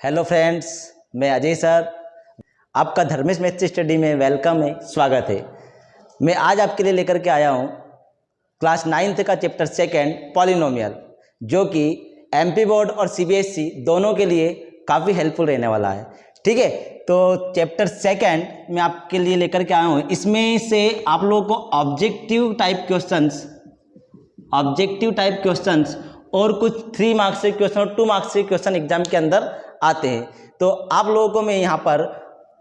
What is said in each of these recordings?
Hello friends, मैं Ajay sir, आपका Dharmesh math study में वेलकम है, स्वागत है। मैं आज आपके लिए लेकर के आया हूँ क्लास 9th का चैप्टर 2 पॉलिनोमियल, जो कि एमपी बोर्ड और सीबीएसई दोनों के लिए काफ़ी हेल्पफुल रहने वाला है। ठीक है, तो चैप्टर 2 मैं आपके लिए लेकर के आया हूँ। इसमें से आप लोगों को ऑब्जेक्टिव टाइप क्वेश्चंस और कुछ 3 मार्क्स के क्वेश्चन और 2 मार्क्स के क्वेश्चन एग्जाम के अंदर आते हैं। तो आप लोगों को मैं यहाँ पर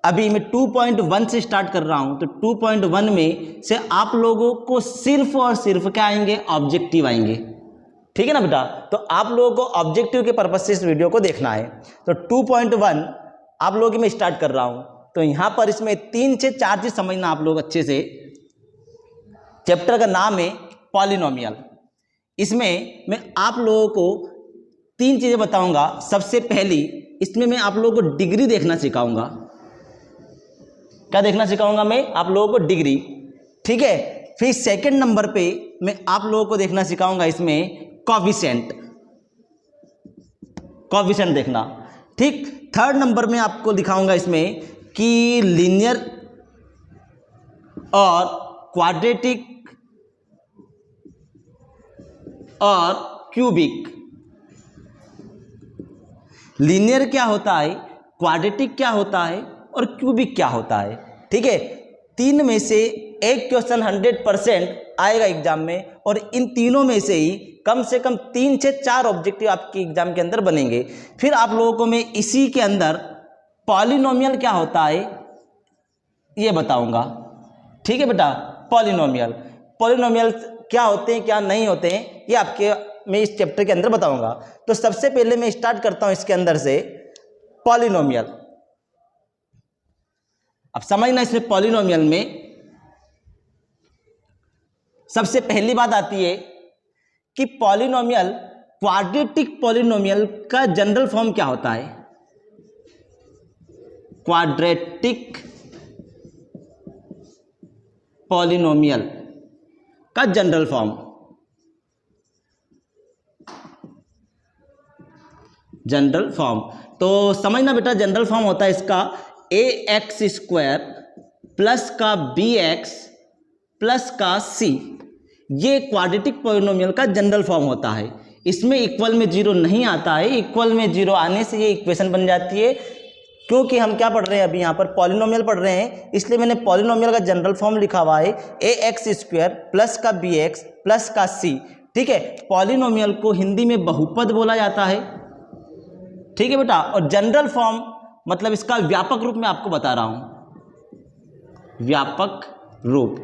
अभी मैं 2.1 से स्टार्ट कर रहा हूँ। तो 2.1 में से आप लोगों को सिर्फ और सिर्फ क्या आएंगे, ऑब्जेक्टिव आएंगे। ठीक है ना बेटा, तो आप लोगों को ऑब्जेक्टिव के पर्पज से इस वीडियो को देखना है। तो 2.1 आप लोगों की मैं स्टार्ट कर रहा हूँ। तो यहाँ पर इसमें 3 से 4 चीज समझना आप लोग अच्छे से। चैप्टर का नाम है पॉलिनोमियल। इसमें मैं आप लोगों को 3 चीजें बताऊंगा। सबसे पहली, इसमें मैं आप लोगों को डिग्री देखना सिखाऊंगा। क्या देखना सिखाऊंगा मैं? आप लोगों को डिग्री। ठीक है, फिर सेकंड नंबर पे मैं आप लोगों को देखना सिखाऊंगा इसमें कोएफिशिएंट देखना। ठीक, थर्ड नंबर में आपको दिखाऊंगा इसमें कि लीनियर और क्वाड्रेटिक और क्यूबिक। लीनियर क्या होता है, क्वाड्रेटिक क्या होता है और क्यूबिक क्या होता है। ठीक है, 3 में से एक क्वेश्चन 100% आएगा एग्जाम में, और इन तीनों में से कम 3 से 4 ऑब्जेक्टिव आपके एग्जाम के अंदर बनेंगे। फिर आप लोगों को मैं इसी के अंदर पॉलिनोमियल क्या होता है ये बताऊंगा। ठीक है बेटा, पॉलिनोमियल क्या होते हैं क्या नहीं होते हैं ये आपके मैं इस चैप्टर के अंदर बताऊंगा। तो सबसे पहले मैं स्टार्ट करता हूं इसके अंदर से पॉलिनोमियल। अब समझना, इसमें पॉलिनोमियल में सबसे पहली बात आती है कि पॉलिनोमियल, क्वाड्रेटिक पॉलिनोमियल का जनरल फॉर्म क्या होता है। क्वाड्रेटिक पॉलिनोमियल का जनरल फॉर्म तो समझना बेटा, जनरल फॉर्म होता है इसका ax² प्लस का bx प्लस का c। ये क्वाड्रेटिक पॉलिनोमियल का जनरल फॉर्म होता है। इसमें इक्वल में 0 नहीं आता है। इक्वल में 0 आने से ये इक्वेशन बन जाती है। क्योंकि हम क्या पढ़ रहे हैं, अभी यहाँ पर पॉलिनोमियल पढ़ रहे हैं, इसलिए मैंने पॉलिनोमियल का जनरल फॉर्म लिखा हुआ है ax² प्लस का bx प्लस का c। ठीक है, पॉलिनोमियल को हिंदी में बहुपद बोला जाता है। ठीक है बेटा, और जनरल फॉर्म मतलब इसका व्यापक रूप मैं आपको बता रहा हूं। व्यापक रूप,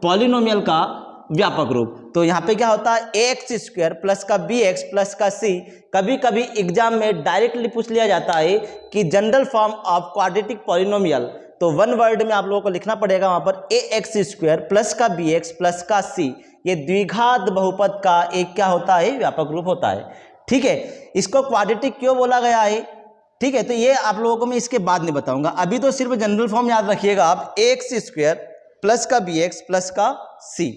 पॉलिनोमियल का व्यापक रूप। तो यहाँ पे क्या होता है, ax² प्लस का bx प्लस का c। कभी कभी एग्जाम में डायरेक्टली पूछ लिया जाता है कि general form of quadratic polynomial. तो 1 वर्ड में आप लोगों को लिखना पड़ेगा वहां पर ax² प्लस का bx प्लस का c। ये द्विघात बहुपद का एक क्या होता है, व्यापक रूप होता है। ठीक है, इसको क्वाड्रेटिक क्यों बोला गया है। ठीक है, तो ये आप लोगों को मैं इसके बाद में बताऊंगा। अभी तो सिर्फ जनरल फॉर्म याद रखिएगा आप, ax² प्लस का bx प्लस का c।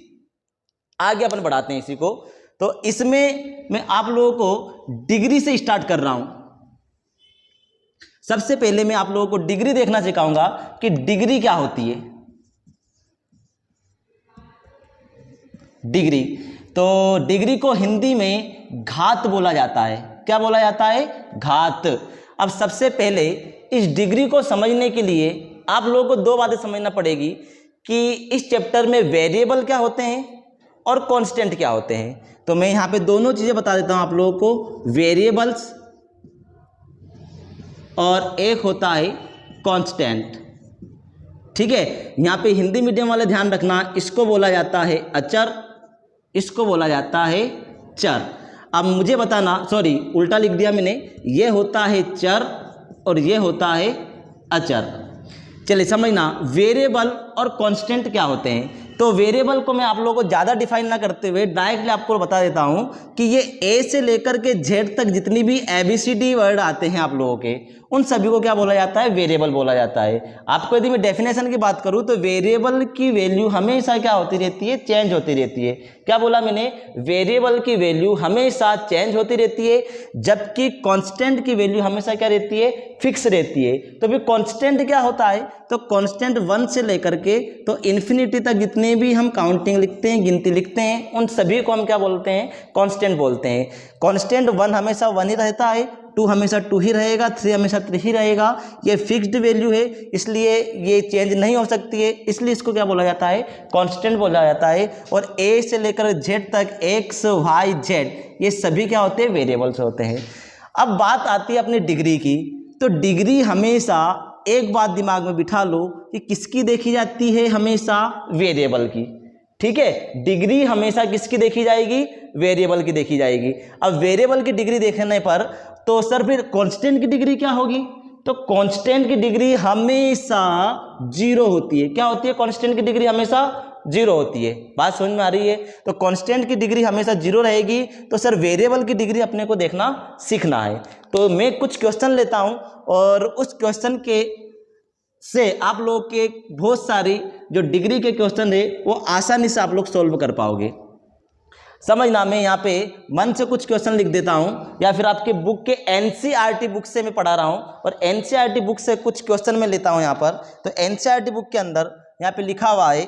आगे अपन बढ़ाते हैं इसी को। तो इसमें मैं आप लोगों को डिग्री से स्टार्ट कर रहा हूं। सबसे पहले मैं आप लोगों को डिग्री देखना सिखाऊंगा कि डिग्री क्या होती है। डिग्री, तो डिग्री को हिंदी में घात बोला जाता है। क्या बोला जाता है, घात। अब सबसे पहले इस डिग्री को समझने के लिए आप लोगों को 2 बातें समझना पड़ेगी कि इस चैप्टर में वेरिएबल क्या होते हैं और कांस्टेंट क्या होते हैं। तो मैं यहाँ पे दोनों चीजें बता देता हूँ आप लोगों को, वेरिएबल्स और एक होता है कांस्टेंट। ठीक है, यहाँ पे हिंदी मीडियम वाले ध्यान रखना, इसको बोला जाता है अचर, इसको बोला जाता है चर। अब मुझे बताना, सॉरी उल्टा लिख दिया मैंने, ये होता है चर और ये होता है अचर। चलिए समझना, वेरिएबल और कांस्टेंट क्या होते हैं। तो वेरिएबल को मैं आप लोगों को ज़्यादा डिफाइन ना करते हुए डायरेक्टली आपको बता देता हूं कि ये ए से लेकर के जेड तक जितनी भी ABCD वर्ड आते हैं आप लोगों के, उन सभी को क्या बोला जाता है? वेरिएबल बोला जाता है। आपको यदि मैं डेफिनेशन की बात करूं तो वेरिएबल की वैल्यू हमेशा क्या होती रहती है? चेंज होती रहती है। क्या बोला मैंने? वेरिएबल की वैल्यू हमेशा चेंज होती रहती है, जबकि कांस्टेंट की वैल्यू हमेशा क्या रहती है? फिक्स रहती है। तो फिर कांस्टेंट क्या होता है? तो कांस्टेंट 1 से लेकर के तो इन्फिनिटी तक जितने भी हम काउंटिंग लिखते हैं, गिनती लिखते हैं, उन सभी को हम क्या बोलते हैं? कांस्टेंट बोलते हैं। कांस्टेंट 1 हमेशा 1 ही रहता है, 2 हमेशा 2 ही रहेगा, 3 हमेशा 3 ही रहेगा। ये फिक्स्ड वैल्यू है, इसलिए ये चेंज नहीं हो सकती है, इसलिए इसको क्या बोला जाता है? कांस्टेंट बोला जाता है। और ए से लेकर जेड तक एक्स वाई जेड ये सभी क्या होते हैं? वेरिएबल्स होते हैं। अब बात आती है अपनी डिग्री की। तो डिग्री हमेशा एक बात दिमाग में बिठा लो कि किसकी देखी जाती है? हमेशा वेरिएबल की। ठीक है, डिग्री हमेशा किसकी देखी जाएगी? वेरिएबल की देखी जाएगी। अब वेरिएबल की डिग्री देखने पर तो सर फिर कांस्टेंट की डिग्री क्या होगी? तो कांस्टेंट की डिग्री हमेशा 0 होती है। क्या होती है? कांस्टेंट की डिग्री हमेशा 0 होती है। बात समझ में आ रही है? तो कांस्टेंट की डिग्री हमेशा 0 रहेगी। तो सर वेरिएबल की डिग्री अपने को देखना सीखना है। तो मैं कुछ क्वेश्चन लेता हूं और उस क्वेश्चन के से आप लोग के बहुत सारी जो डिग्री के क्वेश्चन है वो आसानी से आप लोग सोल्व कर पाओगे। समझना, मैं यहाँ पे मन से कुछ क्वेश्चन लिख देता हूँ या फिर आपके बुक के NCERT बुक से मैं पढ़ा रहा हूँ और NCERT बुक से कुछ क्वेश्चन मैं लेता हूँ यहाँ पर। तो NCERT बुक के अंदर यहाँ पे लिखा हुआ है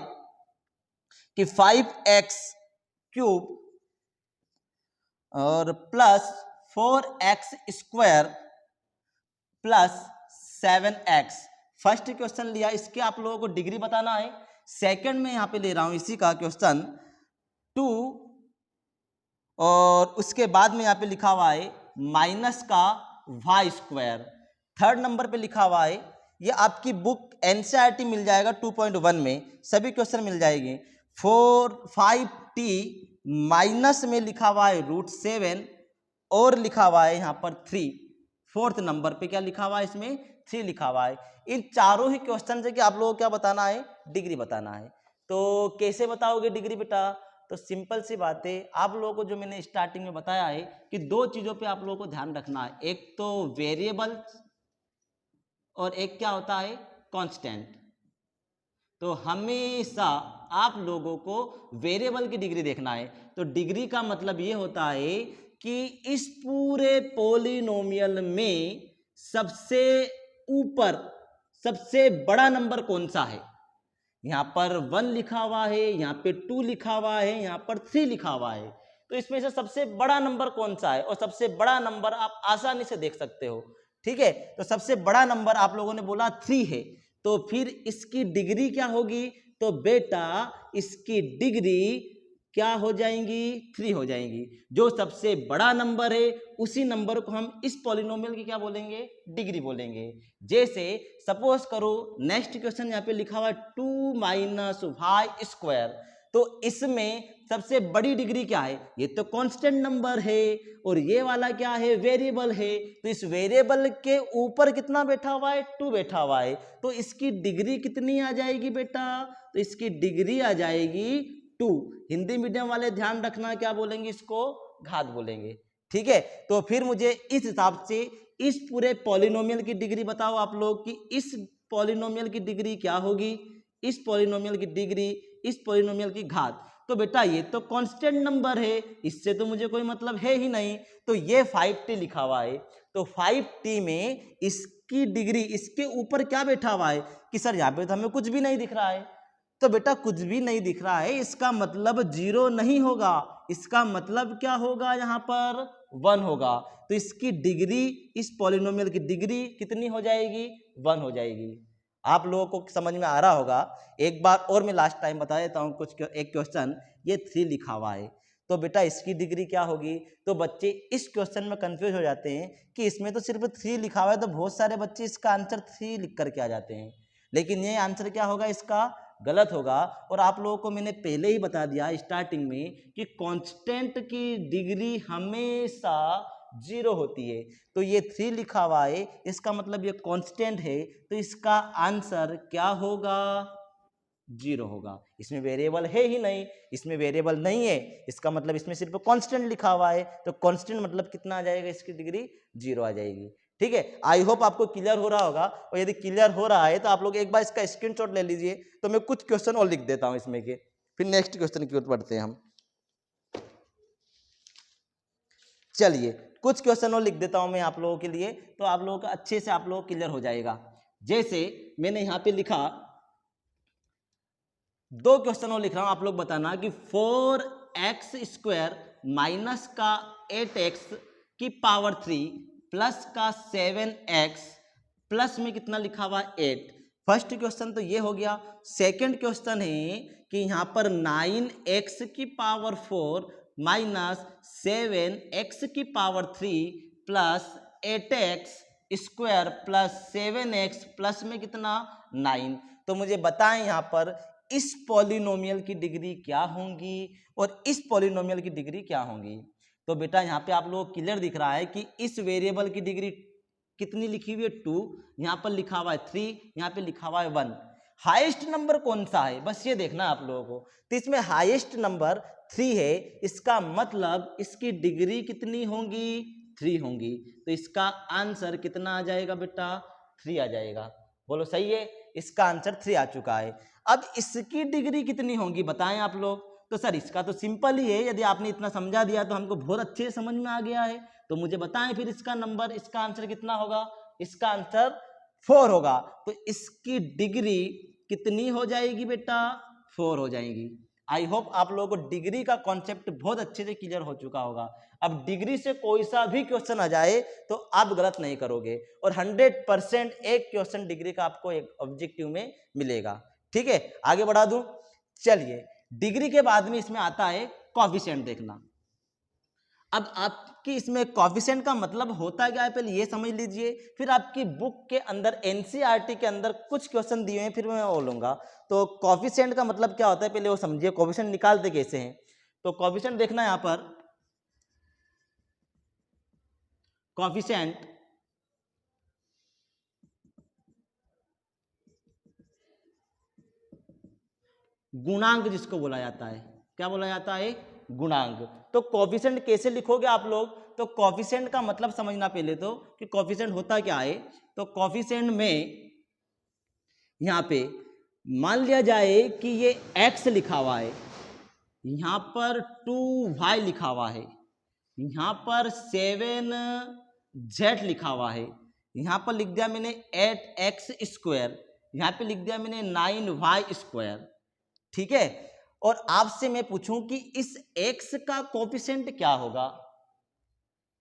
कि 5x क्यूब और plus 4x square plus 7x। First question लिया, इसके आप लोगों को डिग्री बताना है। सेकंड में यहाँ पे ले रहा हूँ इसी का क्वेश्चन 2 और उसके बाद में यहाँ पे लिखा हुआ है माइनस का वाई स्क्वायर। थर्ड नंबर पे लिखा हुआ है, ये आपकी बुक NCERT मिल जाएगा 2.1 में, सभी क्वेश्चन मिल जाएंगे। 5t माइनस में लिखा हुआ है √7 और लिखा हुआ है यहाँ पर 3। फोर्थ नंबर पे क्या लिखा हुआ है? इसमें 3 लिखा हुआ है। इन चारों ही क्वेश्चन से कि आप लोगों को क्या बताना है? डिग्री बताना है। तो कैसे बताओगे डिग्री बेटा? तो सिंपल सी बात है, आप लोगों को जो मैंने स्टार्टिंग में बताया है कि 2 चीज़ों पे आप लोगों को ध्यान रखना है, एक तो वेरिएबल और एक क्या होता है? कांस्टेंट। तो हमेशा आप लोगों को वेरिएबल की डिग्री देखना है। तो डिग्री का मतलब ये होता है कि इस पूरे पॉलिनोमियल में सबसे ऊपर सबसे बड़ा नंबर कौन सा है? यहाँ पर 1 लिखा हुआ है, यहाँ पे 2 लिखा हुआ है, यहाँ पर 3 लिखा हुआ है। तो इसमें से सबसे बड़ा नंबर कौन सा है? और सबसे बड़ा नंबर आप आसानी से देख सकते हो। ठीक है, तो सबसे बड़ा नंबर आप लोगों ने बोला 3 है, तो फिर इसकी डिग्री क्या होगी? तो बेटा इसकी डिग्री क्या हो जाएंगी? 3 हो जाएंगी। जो सबसे बड़ा नंबर है उसी नंबर को हम इस पॉलिनोमियल की क्या बोलेंगे? डिग्री बोलेंगे। जैसे सपोज करो नेक्स्ट क्वेश्चन यहाँ पे लिखा हुआ 2 माइनस वाई स्क्वायर। तो इसमें सबसे बड़ी डिग्री क्या है? ये तो कांस्टेंट नंबर है और ये वाला क्या है? वेरिएबल है। तो इस वेरिएबल के ऊपर कितना बैठा हुआ है? 2 बैठा हुआ है। तो इसकी डिग्री कितनी आ जाएगी बेटा? तो इसकी डिग्री आ जाएगी 2। हिंदी मीडियम वाले ध्यान रखना, क्या बोलेंगे? इसको घात बोलेंगे। ठीक है, तो फिर मुझे इस हिसाब से इस पूरे पॉलिनोमियल की डिग्री बताओ आप लोग कि इस पॉलिनोमियल की डिग्री क्या होगी? इस पॉलिनोमियल की डिग्री इस पॉलिनोमियल की घात। तो बेटा ये तो कांस्टेंट नंबर है, इससे तो मुझे कोई मतलब है ही नहीं। तो ये 5t लिखा हुआ है, तो 5t में इसकी डिग्री इसके ऊपर क्या बैठा हुआ है? कि सर यहाँ पे तो हमें कुछ भी नहीं दिख रहा है। तो बेटा कुछ भी नहीं दिख रहा है, इसका मतलब 0 नहीं होगा, इसका मतलब क्या होगा? यहाँ पर 1 होगा। तो इसकी डिग्री इस पॉलिनोमियल की डिग्री कितनी हो जाएगी? 1 हो जाएगी। आप लोगों को समझ में आ रहा होगा। एक बार और मैं लास्ट टाइम बता देता हूँ एक क्वेश्चन, ये 3 लिखा हुआ है, तो बेटा इसकी डिग्री क्या होगी? तो बच्चे इस क्वेश्चन में कंफ्यूज हो जाते हैं कि इसमें तो सिर्फ 3 लिखा हुआ है, तो बहुत सारे बच्चे इसका आंसर 3 लिख करके आ जाते हैं, लेकिन ये आंसर क्या होगा? इसका गलत होगा। और आप लोगों को मैंने पहले ही बता दिया स्टार्टिंग में कि कांस्टेंट की डिग्री हमेशा 0 होती है। तो ये 3 लिखा हुआ है, इसका मतलब ये कांस्टेंट है, तो इसका आंसर क्या होगा? 0 होगा। इसमें वेरिएबल है ही नहीं, इसमें वेरिएबल नहीं है, इसका मतलब इसमें सिर्फ कांस्टेंट लिखा हुआ है, तो कांस्टेंट मतलब कितना आ जाएगा, इसकी डिग्री 0 आ जाएगी। ठीक है, आई होप आपको क्लियर हो रहा होगा, और यदि क्लियर हो रहा है तो आप लोग एक बार इसका स्क्रीनशॉट ले लीजिए। तो मैं कुछ क्वेश्चन और लिख देता हूं इसमें के, फिर नेक्स्ट क्वेश्चन की ओर बढ़ते हैं हम। चलिए कुछ क्वेश्चन और लिख देता हूं मैं आप लोगों के लिए, तो आप लोगों का अच्छे से आप लोगों को क्लियर हो जाएगा। जैसे मैंने यहां पे लिखा, 2 क्वेश्चन और लिख रहा हूं, आप लोग बताना कि 4x² माइनस का 8x की पावर 3 प्लस का 7x प्लस में कितना लिखा हुआ 8। फर्स्ट क्वेश्चन तो ये हो गया। सेकंड क्वेश्चन है कि यहां पर 9x की पावर 4 माइनस 7x की power 3 plus 8x square plus 7x plus में कितना 9। तो मुझे बताएं यहां पर इस पॉलिनोमियल की डिग्री क्या होंगी और इस पॉलिनोमियल की डिग्री क्या होंगी। तो बेटा यहाँ पे आप लोगों को क्लियर दिख रहा है कि इस वेरिएबल की डिग्री कितनी लिखी हुई है 2, यहाँ पर लिखा हुआ है 3, यहाँ पे लिखा हुआ है 1। हाईएस्ट नंबर कौन सा है बस ये देखना है आप लोगों को। तो इसमें हाईएस्ट नंबर 3 है, इसका मतलब इसकी डिग्री कितनी होंगी 3 होंगी। तो इसका आंसर कितना आ जाएगा बेटा 3 आ जाएगा। बोलो सही है, इसका आंसर 3 आ चुका है। अब इसकी डिग्री कितनी होगी बताएं आप लोग। तो सर इसका तो सिंपल ही है, यदि आपने इतना समझा दिया तो हमको बहुत अच्छे से समझ में आ गया है। तो मुझे बताएं फिर इसका नंबर, इसका आंसर कितना होगा। इसका आंसर 4 होगा। तो इसकी डिग्री कितनी हो जाएगी बेटा 4 हो जाएगी। आई होप आप लोगों को डिग्री का कॉन्सेप्ट बहुत अच्छे से क्लियर हो चुका होगा। अब डिग्री से कोई सा भी क्वेश्चन आ जाए तो आप गलत नहीं करोगे, और 100% एक क्वेश्चन डिग्री का आपको एक ऑब्जेक्टिव में मिलेगा। ठीक है, आगे बढ़ा दूं। चलिए डिग्री के बाद में इसमें आता है कॉफिशिएंट देखना। अब आपकी इसमें कॉफिशिएंट का मतलब होता क्या है पहले ये समझ लीजिए, फिर आपकी बुक के अंदर एनसीईआरटी के अंदर कुछ क्वेश्चन दिए हैं फिर मैं बोलूंगा। तो कॉफिशिएंट का मतलब क्या होता है पहले वो समझिए, कॉफिशिएंट निकालते कैसे हैं। तो कॉफिशिएंट देखना यहां पर, कॉफिशिएंट गुणांक जिसको बोला जाता है, क्या बोला जाता है गुणांक। तो कॉफिशिएंट कैसे लिखोगे आप लोग। तो कॉफिशिएंट का मतलब समझना पहले तो कि कॉफिशिएंट होता क्या है। तो कॉफिशिएंट में यहां पे मान लिया जाए कि ये x लिखा हुआ है, यहां पर 2y लिखा हुआ है, यहां पर 7z लिखा हुआ है, यहां पर लिख दिया मैंने 8x², यहां पे लिख दिया मैंने 9y²। ठीक है, और आपसे मैं पूछूं कि इस x का कोफिशिएंट क्या होगा।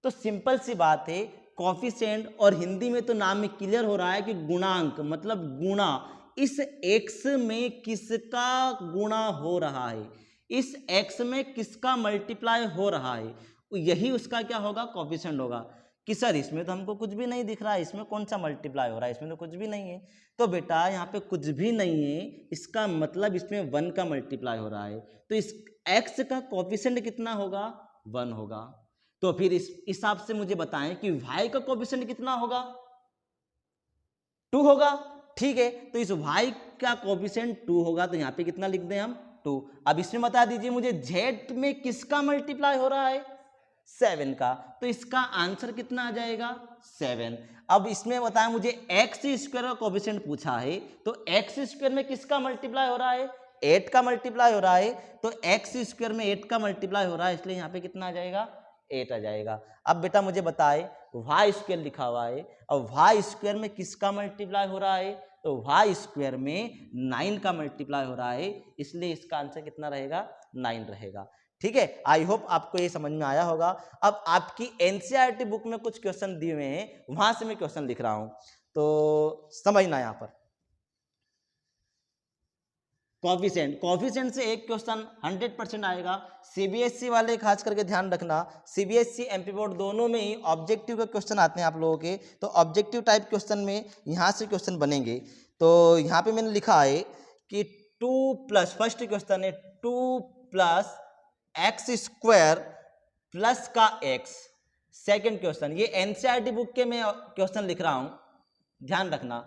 तो सिंपल सी बात है, कोफिशिएंट और हिंदी में तो नाम में क्लियर हो रहा है कि गुणांक मतलब गुणा, इस x में किसका गुणा हो रहा है, इस x में किसका मल्टीप्लाई हो रहा है, यही उसका क्या होगा कोफिशिएंट होगा। कि सर इसमें तो हमको कुछ भी नहीं दिख रहा है, इसमें कौन सा मल्टीप्लाई हो रहा है, इसमें तो कुछ भी नहीं है। तो बेटा यहाँ पे कुछ भी नहीं है, इसका मतलब इसमें 1 का मल्टीप्लाई हो रहा है। तो इस x का कोफिशिएंट कितना होगा 1 होगा। तो फिर इस हिसाब से मुझे बताएं कि y का कोफिशिएंट कितना होगा 2 होगा। ठीक है, तो इस y का कोफिशिएंट 2 होगा, तो यहाँ पे कितना लिख दें हम 2। अब इसमें बता दीजिए मुझे z में किसका मल्टीप्लाई हो रहा है 7 का, तो इसका आंसर कितना आ जाएगा 7। अब इसमें बताएं मुझे x² का कोफिशिएंट पूछा है, तो x² में किसका मल्टीप्लाई हो रहा है 8 का मल्टीप्लाई हो रहा है। तो x² में 8 का मल्टीप्लाई हो रहा है, इसलिए यहाँ पे कितना आ जाएगा 8 आ जाएगा। अब बेटा मुझे बताए y² लिखा हुआ है, अब y² में किसका मल्टीप्लाई हो रहा है, तो y² में 9 का मल्टीप्लाई हो रहा है, इसलिए इसका आंसर कितना रहेगा 9 रहेगा। ठीक है, आई होप आपको ये समझ में आया होगा। अब आपकी एनसीईआरटी बुक में कुछ क्वेश्चन दिए हुए हैं, वहां से मैं क्वेश्चन लिख रहा हूं, तो समझना यहां पर। कोफिशिएंट से एक क्वेश्चन 100% आएगा। सीबीएसई वाले खास करके ध्यान रखना, सीबीएसई एमपी बोर्ड दोनों में ही ऑब्जेक्टिव के क्वेश्चन आते हैं आप लोगों के। तो ऑब्जेक्टिव टाइप क्वेश्चन में यहाँ से क्वेश्चन बनेंगे। तो यहाँ पे मैंने लिखा है कि 2+, फर्स्ट क्वेश्चन है 2+ x² प्लस का x। सेकेंड क्वेश्चन, ये एनसीईआरटी बुक के मैं क्वेश्चन लिख रहा हूं, ध्यान रखना।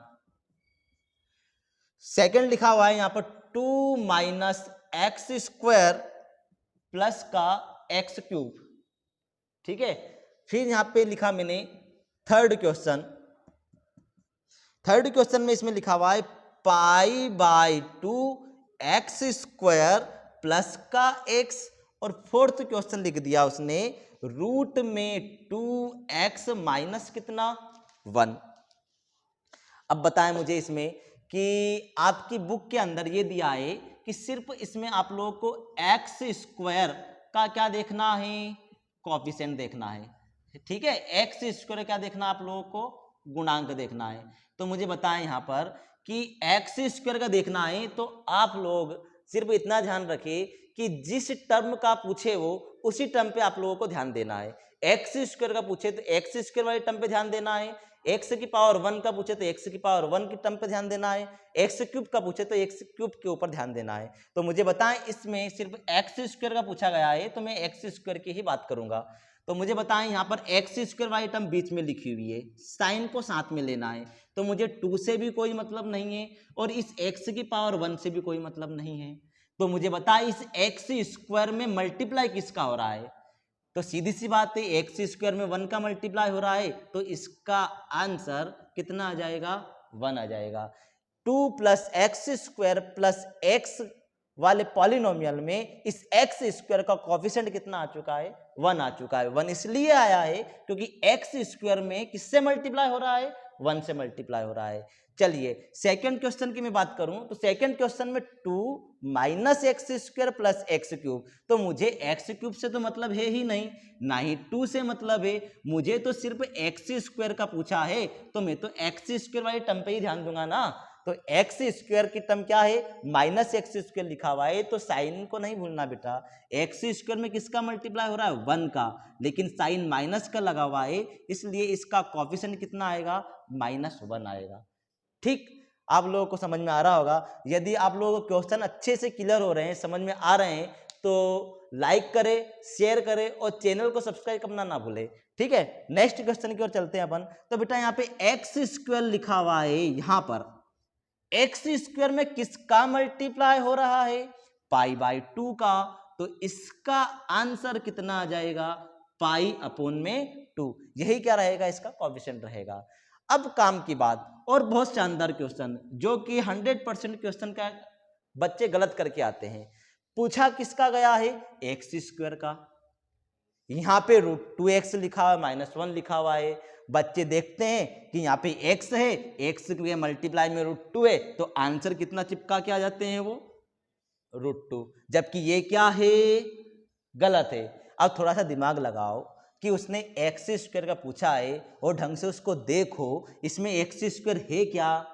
सेकेंड लिखा हुआ है यहाँ पर 2 माइनस एक्स स्क्वायर प्लस का एक्स क्यूब। ठीक है, फिर यहां पे लिखा मैंने थर्ड क्वेश्चन में इसमें लिखा हुआ है pi by 2 x square plus का एक्स, और फोर्थ क्वेश्चन लिख दिया उसने रूट में 2x माइनस कितना 1। अब बताएं मुझे इसमें कि आपकी बुक के अंदर ये दिया है कि सिर्फ इसमें आप लोगों को एक्स स्क्वायर का क्या देखना है, कोएफिशिएंट देखना है। ठीक है, एक्स स्क्वायर क्या देखना आप लोगों को, गुणांक देखना है। तो मुझे बताएं यहां पर कि एक्स स्क्वायर का देखना है तो आप लोग सिर्फ इतना ध्यान रखें कि जिस टर्म का पूछे वो उसी टर्म पे आप लोगों को ध्यान देना है। एक्स स्क्वायर का पूछे तो एक्स स्क्वायर वाले टर्म पे ध्यान देना है, एक्स की पावर 1 का पूछे तो एक्स की पावर 1 की टर्म पे ध्यान देना है, एक्स क्यूब का पूछे तो एक्स क्यूब के ऊपर ध्यान देना है। तो मुझे बताएं इसमें सिर्फ एक्स स्क्वायर का पूछा गया है तो मैं एक्स स्क्वायर की ही बात करूंगा। तो मुझे बताएं यहाँ पर एक्स स्क्वायर वाली टर्म बीच में लिखी हुई है, साइन को साथ में लेना है, तो मुझे 2 से भी कोई मतलब नहीं है और इस एक्स की पावर 1 से भी कोई मतलब नहीं है। तो मुझे बताएं इस एक्स स्क्वायर में मल्टीप्लाई किसका हो रहा है, तो सीधी सी बात है एक्स स्क्वायर में 1 का मल्टीप्लाई हो रहा है, तो इसका आंसर कितना आ जाएगा, 1 आ जाएगा। 2 plus x square plus x वाले पॉलिनोमियल में इस एक्स स्क्वायर का कोएफिशिएंट कितना आ चुका है, 1 आ चुका है। 1 इसलिए आया है क्योंकि एक्स स्क्वायर में किससे मल्टीप्लाई हो रहा है, 1 से मल्टीप्लाई हो रहा है। चलिए सेकंड क्वेश्चन की मैं बात करूं तो सेकंड क्वेश्चन में 2 minus x square plus x cube, तो मुझे एक्स क्यूब से तो मतलब है ही नहीं, ना ही 2 से मतलब है, मुझे तो सिर्फ एक्स स्क्वायर का पूछा है तो मैं तो एक्स स्क्वायर वाले टर्म पे ही ध्यान दूंगा ना। तो एक्स स्क्वायर की टर्म क्या है, माइनस एक्स स्क्वायर लिखा हुआ है, तो साइन को नहीं भूलना बेटा। एक्स स्क्वायर में किसका मल्टीप्लाई हो रहा है, 1 का, लेकिन साइन माइनस का लगा हुआ है इसलिए इसका कोएफिशिएंट कितना आएगा, -1 आएगा। ठीक, आप लोगों को समझ में आ रहा होगा। यदि आप लोगों को क्वेश्चन अच्छे से क्लियर हो रहे हैं, समझ में आ रहे हैं, तो लाइक करें, शेयर करें और चैनल को सब्सक्राइब करना ना भूलें। ठीक है, नेक्स्ट क्वेश्चन की ओर चलते हैं अपन। तो बेटा यहाँ पे एक्स स्क्वायर लिखा हुआ है, यहाँ पर एक्स स्क्वायर में किसका मल्टीप्लाई हो रहा है, पाई बाय 2 का, तो इसका आंसर कितना आ जाएगा, पाई अपॉन में 2। यही क्या रहेगा, इसका कोएफिशिएंट रहेगा। अब काम की बात, और बहुत शानदार क्वेश्चन जो कि 100% क्वेश्चन का बच्चे गलत करके आते हैं। पूछा किसका गया है, एक्स स्क्वायर का, यहाँ पे √2x लिखा हुआ है, -1 लिखा हुआ है। बच्चे देखते हैं कि यहाँ पे x है, x के मल्टीप्लाई में √2 है, तो आंसर कितना चिपका के आ जाते हैं वो, √2, जबकि ये क्या है, गलत है। अब थोड़ा सा दिमाग लगाओ कि उसने एक्स स्क्वायर का पूछा है और ढंग से उसको देखो, इसमें एक्स स्क्वायर है क्या,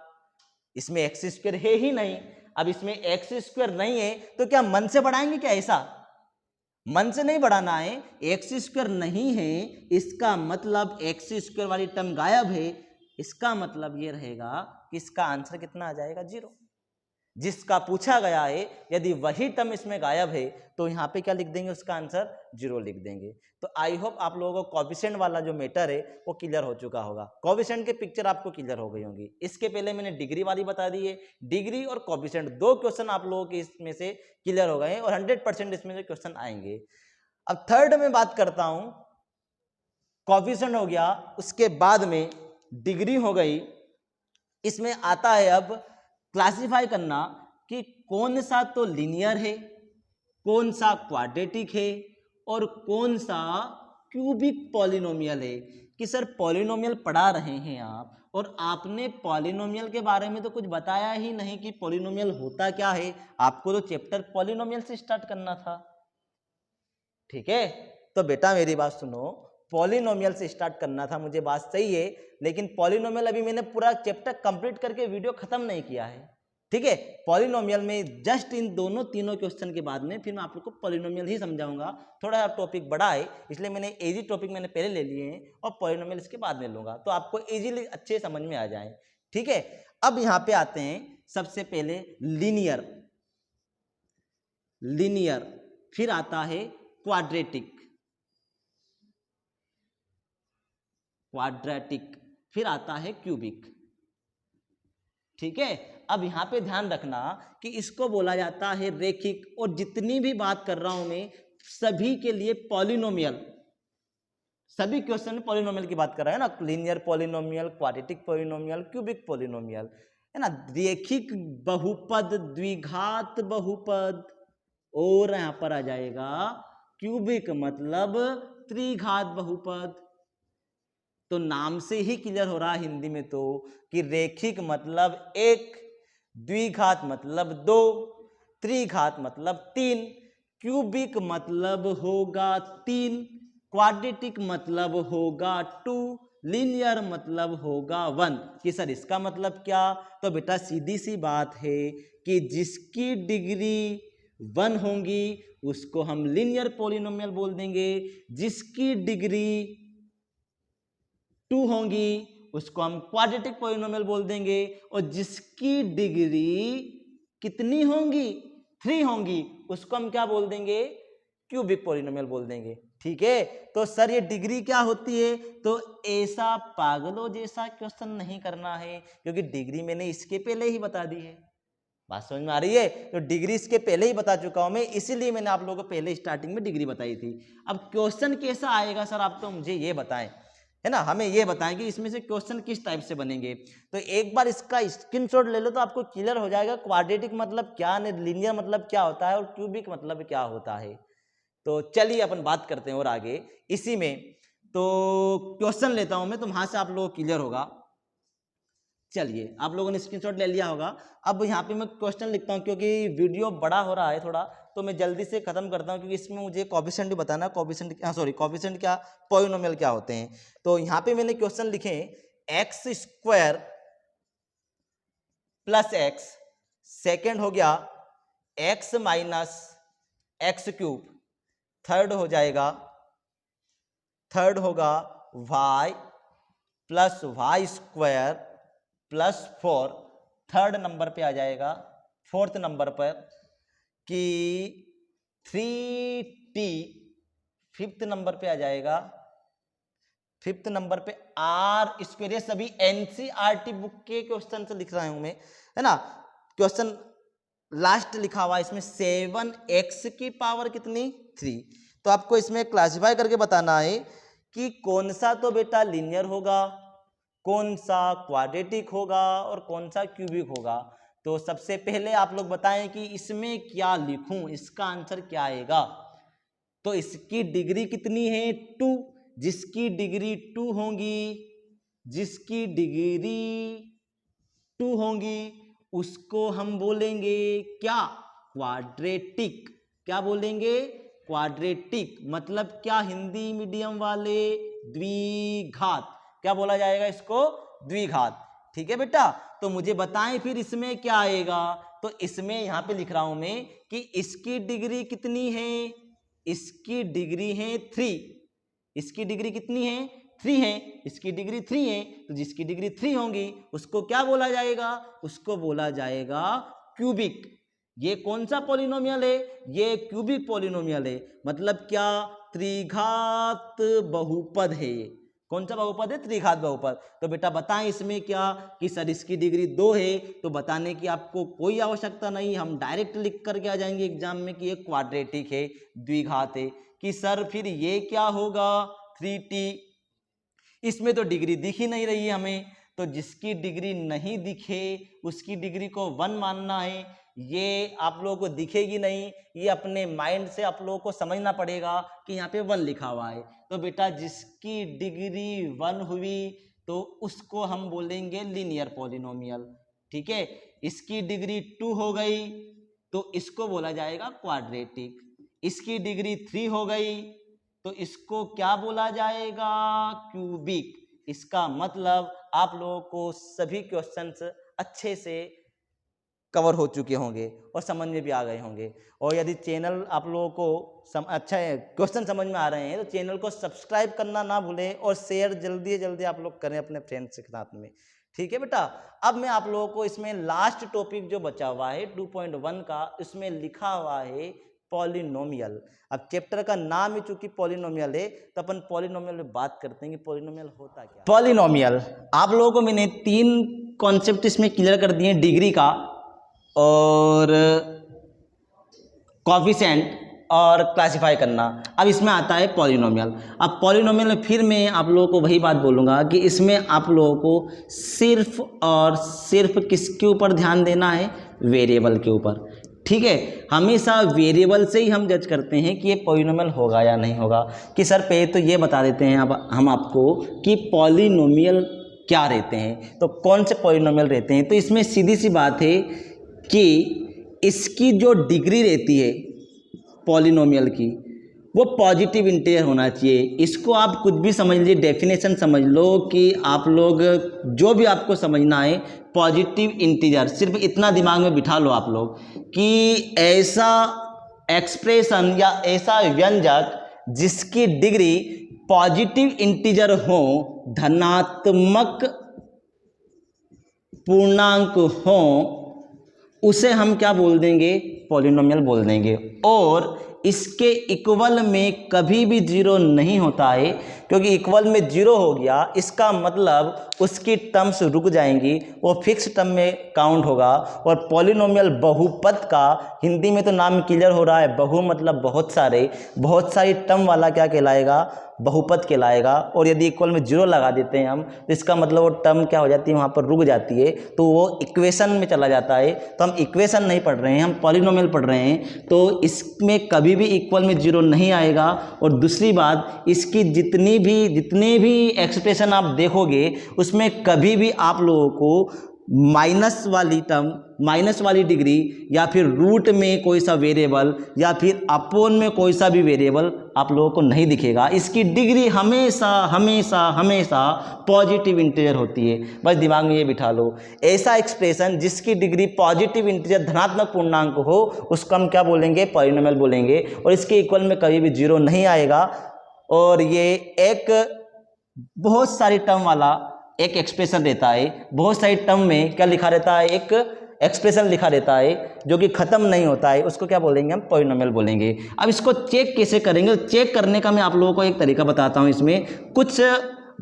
इसमें एक्स स्क्वायर है ही नहीं। अब इसमें एक्स स्क्वायर नहीं है तो क्या मन से बढ़ाएंगे क्या, ऐसा मन से नहीं बढ़ाना है। एक्स स्क्वायर नहीं है इसका मतलब एक्स स्क्वायर वाली टर्म गायब है, इसका मतलब ये रहेगा कि इसका आंसर कितना आ जाएगा, 0। जिसका पूछा गया है यदि वही टर्म इसमें गायब है तो यहाँ पे क्या लिख देंगे, उसका आंसर 0 लिख देंगे। तो आई होप आप लोगों को कोएफिशिएंट वाला जो मैटर है वो क्लियर हो चुका होगा, कोएफिशिएंट के पिक्चर आपको क्लियर हो गई होंगी। इसके पहले मैंने डिग्री वाली बता दी है, डिग्री और कोएफिशिएंट 2 क्वेश्चन आप लोगों के इसमें से क्लियर हो गए हैं और 100% इसमें से क्वेश्चन आएंगे। अब थर्ड में बात करता हूं, कोएफिशिएंट हो गया, उसके बाद में डिग्री हो गई। इसमें आता है अब क्लासिफाई करना कि कौन सा तो लीनियर है, कौन सा क्वाड्रेटिक है और कौन सा क्यूबिक पॉलिनोमियल है। कि सर पॉलिनोमियल पढ़ा रहे हैं आप और आपने पॉलिनोमियल के बारे में तो कुछ बताया ही नहीं कि पॉलिनोमियल होता क्या है, आपको तो चैप्टर पॉलिनोमियल से स्टार्ट करना था। ठीक है, तो बेटा मेरी बात सुनो, पॉलिनोमियल से स्टार्ट करना था, मुझे बात सही है, लेकिन पॉलिनोमियल अभी मैंने पूरा चैप्टर कंप्लीट करके वीडियो खत्म नहीं किया है। ठीक है, पॉलिनोमियल में जस्ट इन दोनों तीनों क्वेश्चन के बाद में फिर मैं आप लोग को पॉलिनोमियल ही समझाऊंगा। थोड़ा सा टॉपिक बड़ा है इसलिए मैंने इजी टॉपिक मैंने पहले ले लिए हैं और पॉलिनोमियल इसके बाद में लूंगा, तो आपको इजीली अच्छे समझ में आ जाए। ठीक है, अब यहाँ पे आते हैं सबसे पहले लीनियर, फिर आता है क्वाड्रेटिक, फिर आता है क्यूबिक। ठीक है। अब यहाँ पे ध्यान रखना कि इसको बोला जाता है रेखिक, और जितनी भी बात कर रहा हूं मैं सभी के लिए पॉलिनोमियल, सभी क्वेश्चन में पॉलिनोमियल की बात कर रहा है ना, linear polynomial, quadratic polynomial, cubic polynomial, है ना, रेखिक बहुपद, द्विघात बहुपद, और यहां पर आ जाएगा क्यूबिक मतलब त्रिघात बहुपद। तो नाम से ही क्लियर हो रहा है हिंदी में तो कि रेखिक मतलब एक, द्विघात मतलब दो, त्रिघात मतलब तीन, क्यूबिक मतलब होगा तीन, क्वाड्रेटिक मतलब होगा टू, लीनियर मतलब होगा वन। कि सर इसका मतलब क्या? तो बेटा सीधी सी बात है कि जिसकी डिग्री वन होंगी उसको हम लीनियर पॉलिनोमियल बोल देंगे, जिसकी डिग्री टू होंगी उसको हम क्वाड्रेटिक पॉलिनोमियल बोल देंगे, और जिसकी डिग्री कितनी होंगी? थ्री होंगी, उसको हम क्या बोल देंगे? क्यूबिक पॉलिनोमियल बोल देंगे। ठीक है। तो सर ये डिग्री क्या होती है? तो ऐसा पागलों जैसा क्वेश्चन नहीं करना है, क्योंकि डिग्री मैंने इसके पहले ही बता दी है। बात समझ में आ रही है? तो डिग्री इसके पहले ही बता चुका हूं मैं, इसीलिए मैंने आप लोगों को पहले स्टार्टिंग में डिग्री बताई थी। अब क्वेश्चन कैसा आएगा सर, आप तो मुझे ये बताएं, है ना, हमें ये बताएं कि इसमें से क्वेश्चन किस टाइप से बनेंगे। तो एक बार इसका स्क्रीनशॉट ले लो तो आपको क्लियर हो जाएगा क्वाड्रेटिक मतलब क्या, लीनियर मतलब क्या होता है, और क्यूबिक मतलब क्या होता है। तो चलिए अपन बात करते हैं और आगे इसी में। तो क्वेश्चन लेता हूं मैं, तो वहां से आप लोगों को क्लियर होगा। चलिए, आप लोगों ने स्क्रीनशॉट ले लिया होगा। अब यहाँ पे मैं क्वेश्चन लिखता हूँ, क्योंकि वीडियो बड़ा हो रहा है थोड़ा, तो मैं जल्दी से खत्म करता हूँ, क्योंकि इसमें मुझे कोएफिशिएंट भी बताना, कोएफिशिएंट, सॉरी, कोएफिशिएंट क्या, पॉलिनोमियल क्या होते हैं। तो यहाँ पे मैंने क्वेश्चन लिखे X square plus X, second हो गया X minus X cube, third होगा Y plus Y square plus four, third number पे आ जाएगा, फोर्थ नंबर पर कि 3t, फिफ्थ नंबर पे आ जाएगा, फिफ्थ नंबर पे आर स्क्वायर। ये सभी एनसीईआरटी बुक के क्वेश्चन से लिख रहा हूं मैं, है ना। क्वेश्चन लास्ट लिखा हुआ इसमें 7x की पावर कितनी? 3। तो आपको इसमें क्लासिफाई करके बताना है कि कौन सा तो बेटा लीनियर होगा, कौन सा क्वाड्रेटिक होगा, और कौन सा क्यूबिक होगा। तो सबसे पहले आप लोग बताएं कि इसमें क्या लिखूं, इसका आंसर क्या आएगा। तो इसकी डिग्री कितनी है? 2। जिसकी डिग्री 2 होंगी, जिसकी डिग्री 2 होंगी उसको हम बोलेंगे क्या? क्वाड्रेटिक। क्या बोलेंगे? क्वाड्रेटिक। मतलब क्या हिंदी मीडियम वाले? द्विघात। क्या बोला जाएगा इसको? द्विघात। ठीक है बेटा। तो मुझे बताएं फिर इसमें क्या आएगा। तो इसमें यहां पे लिख रहा हूं मैं कि इसकी डिग्री कितनी है? इसकी डिग्री है 3। इसकी डिग्री कितनी है? 3 है। इसकी डिग्री 3 है, तो जिसकी डिग्री 3 होंगी उसको क्या बोला जाएगा? उसको बोला जाएगा क्यूबिक। ये कौन सा पॉलिनोमियल है? ये क्यूबिक पॉलिनोमियल है। मतलब क्या? त्रिघात बहुपद है। कौन सा बहुपद है? त्रिघात बहुपद। तो बेटा बताएं इसमें क्या कि सर इसकी डिग्री 2 है, तो बताने की आपको कोई आवश्यकता नहीं, हम डायरेक्ट लिख करके आ जाएंगे एग्जाम में कि ये क्वाड्रेटिक है, द्विघात है। कि सर फिर ये क्या होगा? 3t। इसमें तो डिग्री दिख ही नहीं रही है हमें, तो जिसकी डिग्री नहीं दिखे उसकी डिग्री को 1 मानना है। ये आप लोगों को दिखेगी नहीं, ये अपने माइंड से आप लोगों को समझना पड़ेगा कि यहाँ पे 1 लिखा हुआ है। तो बेटा जिसकी डिग्री 1 हुई तो उसको हम बोलेंगे लीनियर पॉलिनोमियल। ठीक है। इसकी डिग्री 2 हो गई तो इसको बोला जाएगा क्वाड्रेटिक। इसकी डिग्री 3 हो गई तो इसको क्या बोला जाएगा? क्यूबिक। इसका मतलब आप लोगों को सभी क्वेश्चंस अच्छे से कवर हो चुके होंगे और समझ में भी आ गए होंगे। और यदि चैनल आप लोगों को अच्छा है, क्वेश्चन समझ में आ रहे हैं, तो चैनल को सब्सक्राइब करना ना भूलें और शेयर जल्दी जल्दी आप लोग करें अपने फ्रेंड्स के साथ में। ठीक है बेटा। अब मैं आप लोगों को इसमें लास्ट टॉपिक जो बचा हुआ है 2.1 का, इसमें लिखा हुआ है पॉलिनोमियल। अब चैप्टर का नाम ही चूंकि पॉलिनोमियल है, तो अपन पॉलिनोमियल में बात करते हैं कि पॉलिनोमियल होता क्या। पॉलिनोमियल आप लोगों को मैंने 3 कॉन्सेप्ट इसमें क्लियर कर दिए डिग्री का और कोफिशिएंट और क्लासिफाई करना। अब इसमें आता है पॉलिनोमियल। अब पॉलिनोमियल में फिर मैं आप लोगों को वही बात बोलूँगा कि इसमें आप लोगों को सिर्फ और सिर्फ किसके ऊपर ध्यान देना है, वेरिएबल के ऊपर। ठीक है, हमेशा वेरिएबल से ही हम जज करते हैं कि ये पॉलिनोमियल होगा या नहीं होगा। कि सर पहले तो ये बता देते हैं अब हम आपको कि पॉलिनोमियल क्या रहते हैं, तो कौन से पॉलिनोमियल रहते हैं। तो इसमें सीधी सी बात है कि इसकी जो डिग्री रहती है पॉलिनोमियल की वो पॉजिटिव इंटीजर होना चाहिए। इसको आप कुछ भी समझ लीजिए, डेफिनेशन समझ लो कि आप लोग जो भी आपको समझना है पॉजिटिव इंटीजर, सिर्फ इतना दिमाग में बिठा लो आप लोग कि ऐसा एक्सप्रेशन या ऐसा व्यंजक जिसकी डिग्री पॉजिटिव इंटीजर हो, धनात्मक पूर्णांक हो, उसे हम क्या बोल देंगे, पॉलिनोमियल बोल देंगे। और इसके इक्वल में कभी भी जीरो नहीं होता है, क्योंकि इक्वल में जीरो हो गया इसका मतलब उसकी टर्म्स रुक जाएंगी, वो फिक्स टर्म में काउंट होगा। और पॉलिनोमियल बहुपद का हिंदी में तो नाम क्लियर हो रहा है, बहु मतलब बहुत सारी टर्म वाला क्या कहलाएगा, बहुपद कहलाएगा। और यदि इक्वल में जीरो लगा देते हैं हम तो इसका मतलब वो टर्म क्या हो जाती है, वहाँ पर रुक जाती है, तो वो इक्वेशन में चला जाता है। तो हम इक्वेशन नहीं पढ़ रहे हैं, हम पॉलिनोमियल पढ़ रहे हैं, तो इसमें कभी भी इक्वल में जीरो नहीं आएगा। और दूसरी बात, इसकी जितने भी एक्सप्रेशन आप देखोगे उसमें कभी भी आप लोगों को माइनस वाली टर्म, माइनस वाली डिग्री या फिर रूट में कोई सा वेरिएबल या फिर अपोन में कोई सा भी वेरिएबल आप लोगों को नहीं दिखेगा। इसकी डिग्री हमेशा हमेशा हमेशा पॉजिटिव इंटीजर होती है, बस दिमाग में ये बिठा लो। ऐसा एक्सप्रेशन जिसकी डिग्री पॉजिटिव इंटीजर धनात्मक पूर्णांक हो उसको हम क्या बोलेंगे, पॉलिनोमियल बोलेंगे। और इसके इक्वल में कभी भी जीरो नहीं आएगा। और ये एक बहुत सारी टर्म वाला एक एक्सप्रेशन रहता है, बहुत सारी टर्म में क्या लिखा रहता है, एक एक्सप्रेशन लिखा रहता है जो कि ख़त्म नहीं होता है, उसको क्या बोलेंगे, हम पॉलिनोमियल बोलेंगे। अब इसको चेक कैसे करेंगे, चेक करने का मैं आप लोगों को एक तरीका बताता हूँ। इसमें कुछ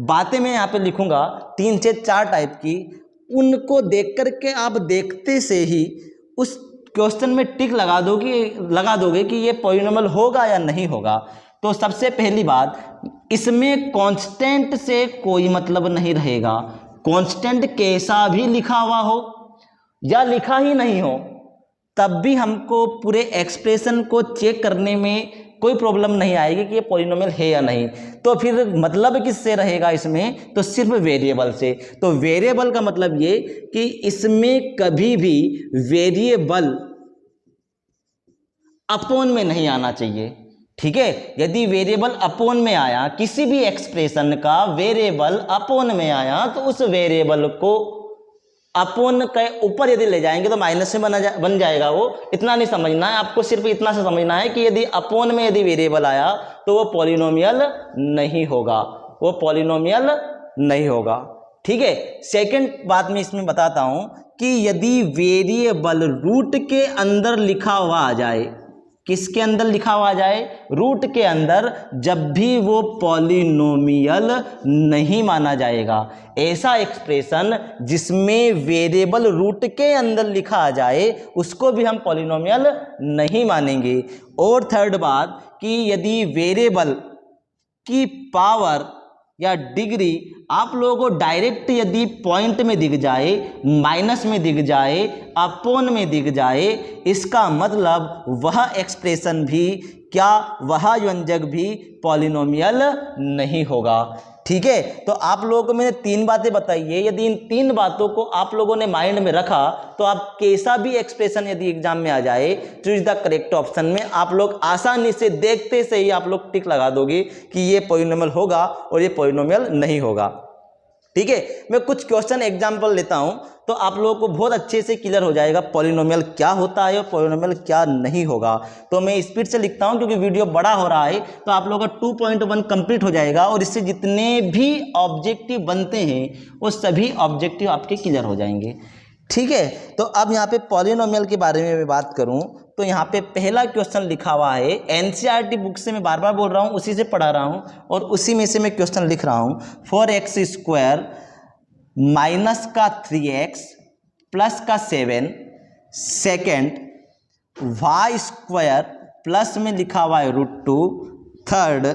बातें मैं यहाँ पे लिखूँगा 3 से 4 टाइप की, उनको देख करके आप देखते से ही उस क्वेश्चन में टिक लगा दोगे कि ये पॉलिनोमियल होगा या नहीं होगा। तो सबसे पहली बात, इसमें कांस्टेंट से कोई मतलब नहीं रहेगा। कांस्टेंट कैसा भी लिखा हुआ हो या लिखा ही नहीं हो, तब भी हमको पूरे एक्सप्रेशन को चेक करने में कोई प्रॉब्लम नहीं आएगी कि ये पॉलिनोमियल है या नहीं। तो फिर मतलब किससे रहेगा इसमें, तो सिर्फ वेरिएबल से। तो वेरिएबल का मतलब ये कि इसमें कभी भी वेरिएबल अपोन में नहीं आना चाहिए। ठीक है, यदि वेरिएबल अपोन में आया, किसी भी एक्सप्रेशन का वेरिएबल अपोन में आया, तो उस वेरिएबल को अपोन के ऊपर यदि ले जाएंगे तो माइनस में बन जाएगा वो। इतना नहीं समझना है आपको, सिर्फ इतना से समझना है कि यदि अपोन में यदि वेरिएबल आया तो वो पॉलिनोमियल नहीं होगा, वो पॉलिनोमियल नहीं होगा। ठीक है, सेकंड बात मैं इसमें बताता हूं कि यदि वेरिएबल रूट के अंदर लिखा हुआ आ जाए, किसके अंदर लिखा हुआ आ जाए, रूट के अंदर, जब भी वो पॉलिनोमियल नहीं माना जाएगा। ऐसा एक्सप्रेशन जिसमें वेरिएबल रूट के अंदर लिखा आ जाए उसको भी हम पॉलिनोमियल नहीं मानेंगे। और थर्ड बात कि यदि वेरिएबल की पावर या डिग्री आप लोगों को डायरेक्ट यदि पॉइंट में दिख जाए, माइनस में दिख जाए, अपोन में दिख जाए, इसका मतलब वह एक्सप्रेशन भी क्या, वह व्यंजक भी पॉलिनोमियल नहीं होगा। ठीक है, तो आप लोगों को मैंने 3 बातें बताई है। यदि इन 3 बातों को आप लोगों ने माइंड में रखा तो आप कैसा भी एक्सप्रेशन यदि एग्जाम में आ जाए, चूज द करेक्ट ऑप्शन में आप लोग आसानी से देखते से ही आप लोग टिक लगा दोगे कि ये पॉलिनोमियल होगा और ये पॉलिनोमियल नहीं होगा। ठीक है, मैं कुछ क्वेश्चन एग्जाम्पल लेता हूं तो आप लोगों को बहुत अच्छे से क्लियर हो जाएगा पॉलिनोमियल क्या होता है और पॉलिनोमियल क्या नहीं होगा। तो मैं स्पीड से लिखता हूं क्योंकि वीडियो बड़ा हो रहा है, तो आप लोगों का 2.1 कंप्लीट हो जाएगा और इससे जितने भी ऑब्जेक्टिव बनते हैं वो सभी ऑब्जेक्टिव आपके क्लियर हो जाएंगे। ठीक है, तो अब यहाँ पे पॉलिनोमियल के बारे में मैं बात करूँ तो यहाँ पे पहला क्वेश्चन लिखा हुआ है, एनसीईआरटी बुक से मैं बार बार बोल रहा हूँ, उसी से पढ़ा रहा हूँ और उसी में से मैं क्वेश्चन लिख रहा हूँ। 4x² माइनस का 3x प्लस का 7, सेकेंड वाई स्क्वायर प्लस में लिखा हुआ है √2, थर्ड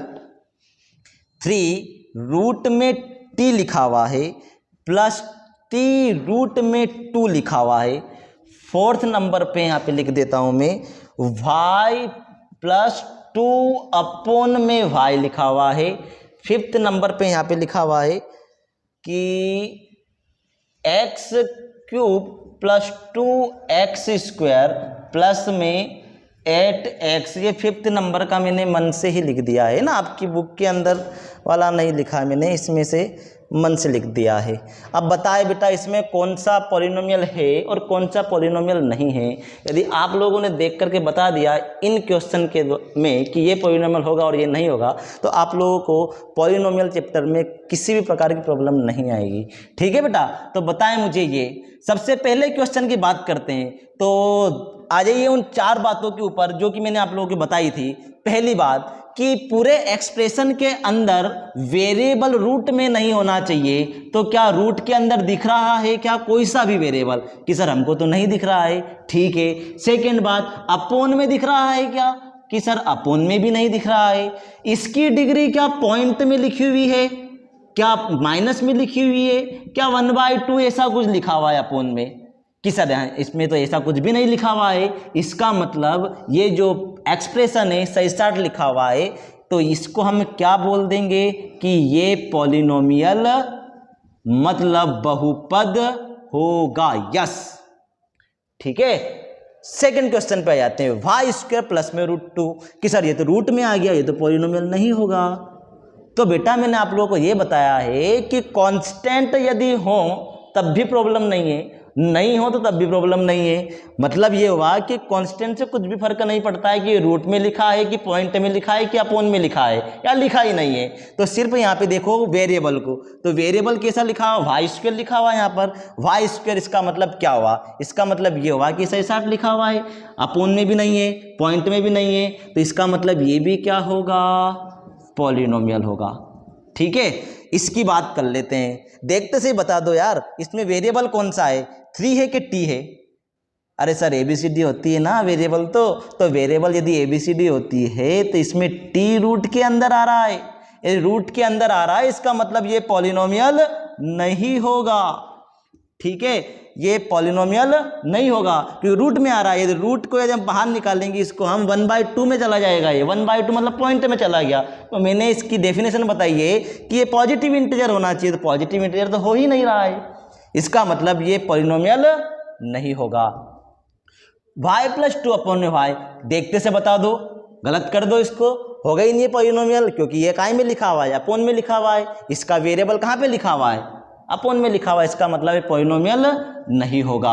3 रूट में t लिखा हुआ है प्लस t रूट में 2 लिखा हुआ है। फोर्थ नंबर पे यहाँ पे लिख देता हूँ मैं y प्लस 2 अपॉन में y लिखा हुआ है। फिफ्थ नंबर पे यहाँ पे लिखा हुआ है कि x cube plus 2x square plus में 8x, ये फिफ्थ नंबर का मैंने मन से ही लिख दिया है ना, आपकी बुक के अंदर वाला नहीं लिखा मैंने, इसमें से मन से लिख दिया है। अब बताए बेटा इसमें कौन सा पॉलिनोमियल है और कौन सा पॉलिनोमियल नहीं है। यदि आप लोगों ने देख करके बता दिया इन क्वेश्चन के में कि ये पॉलिनोमियल होगा और ये नहीं होगा, तो आप लोगों को पॉलिनोमियल चैप्टर में किसी भी प्रकार की प्रॉब्लम नहीं आएगी। ठीक है बेटा, तो बताएं मुझे ये सबसे पहले क्वेश्चन की बात करते हैं। तो आ जाइए उन 4 बातों के ऊपर जो कि मैंने आप लोगों को बताई थी। पहली बात कि पूरे एक्सप्रेशन के अंदर वेरिएबल रूट में नहीं होना चाहिए। तो क्या रूट के अंदर दिख रहा है क्या कोई सा भी वेरिएबल? कि सर हमको तो नहीं दिख रहा है। ठीक है। सेकंड बात, अपोन में दिख रहा है क्या? कि सर अपोन में भी नहीं दिख रहा है। इसकी डिग्री क्या पॉइंट में लिखी हुई है, क्या माइनस में लिखी हुई है, क्या 1/2 ऐसा कुछ लिखा हुआ है अपोन में? कि सर इसमें तो ऐसा कुछ भी नहीं लिखा हुआ है। इसका मतलब ये जो एक्सप्रेशन है सही स्टार्ट लिखा हुआ है, तो इसको हम क्या बोल देंगे कि ये पॉलिनोमियल मतलब बहुपद होगा। यस, ठीक है। सेकंड क्वेश्चन पे आ जाते हैं, वाई स्क्वायर प्लस में √2। कि सर ये तो रूट में आ गया, ये तो पॉलिनोमियल नहीं होगा। तो बेटा मैंने आप लोगों को ये बताया है कि कांस्टेंट यदि हो तब भी प्रॉब्लम नहीं है, नहीं हो तो तब भी प्रॉब्लम नहीं है। मतलब ये हुआ कि कांस्टेंट से कुछ भी फर्क नहीं पड़ता है कि रूट में लिखा है कि पॉइंट में लिखा है कि अपोन में लिखा है या लिखा ही नहीं है। तो सिर्फ यहाँ पे देखो वेरिएबल को, तो वेरिएबल कैसा लिखा हुआ? वाई स्क्वायर लिखा हुआ है यहाँ पर। वाई स्क्वायर इसका मतलब क्या हुआ? इसका मतलब ये हुआ कि सही साथ लिखा हुआ है, अपोन में भी नहीं है, पॉइंट में भी नहीं है, तो इसका मतलब ये भी क्या होगा? पॉलिनोमियल होगा। ठीक है, इसकी बात कर लेते हैं। देखते से बता दो यार, इसमें वेरिएबल कौन सा है, 3 है कि t है? अरे सर ABCD होती है ना वेरिएबल, तो वेरिएबल यदि ABCD होती है तो इसमें t रूट के अंदर आ रहा है। ये रूट के अंदर आ रहा है, इसका मतलब ये पॉलिनोमियल नहीं होगा। ठीक है, ये पॉलिनोमियल नहीं होगा क्योंकि रूट में आ रहा है। यदि रूट को यदि हम बाहर निकालेंगे, इसको हम 1/2 में चला जाएगा, ये 1/2 मतलब पॉइंट में चला गया। तो मैंने इसकी डेफिनेशन बताई है कि ये पॉजिटिव इंटीजर होना चाहिए, तो पॉजिटिव इंटीजर तो हो ही नहीं रहा है, इसका मतलब ये पॉलिनोमियल नहीं होगा। y + 2 अपॉन में y, देखते से बता दो, गलत कर दो इसको, होगा ही नहीं पॉलिनोमियल क्योंकि ये काय में लिखा हुआ है, अपोन में लिखा हुआ है। इसका वेरिएबल कहाँ पे लिखा हुआ है? अपोन में लिखा हुआ है, इसका मतलब है पॉलिनोमियल नहीं होगा।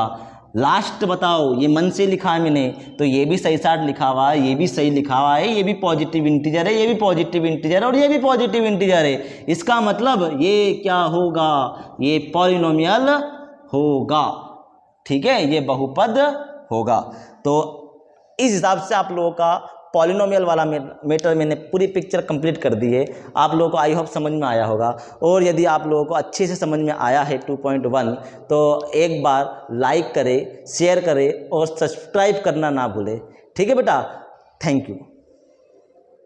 लास्ट बताओ, ये मन से लिखा है मैंने, तो ये भी सही साथ लिखा हुआ है, ये भी सही लिखा हुआ है, ये भी पॉजिटिव इंटीजर है, ये भी पॉजिटिव इंटीजर है और ये भी पॉजिटिव इंटीजर है। इसका मतलब ये क्या होगा? ये पॉलिनोमियल होगा। ठीक है, ये बहुपद होगा। तो इस हिसाब से आप लोगों का पॉलिनोमियल वाला मैटर मैंने पूरी पिक्चर कंप्लीट कर दी है। आप लोगों को आई होप समझ में आया होगा, और यदि आप लोगों को अच्छे से समझ में आया है 2.1 तो एक बार लाइक करें, शेयर करें और सब्सक्राइब करना ना भूलें। ठीक है बेटा, थैंक यू।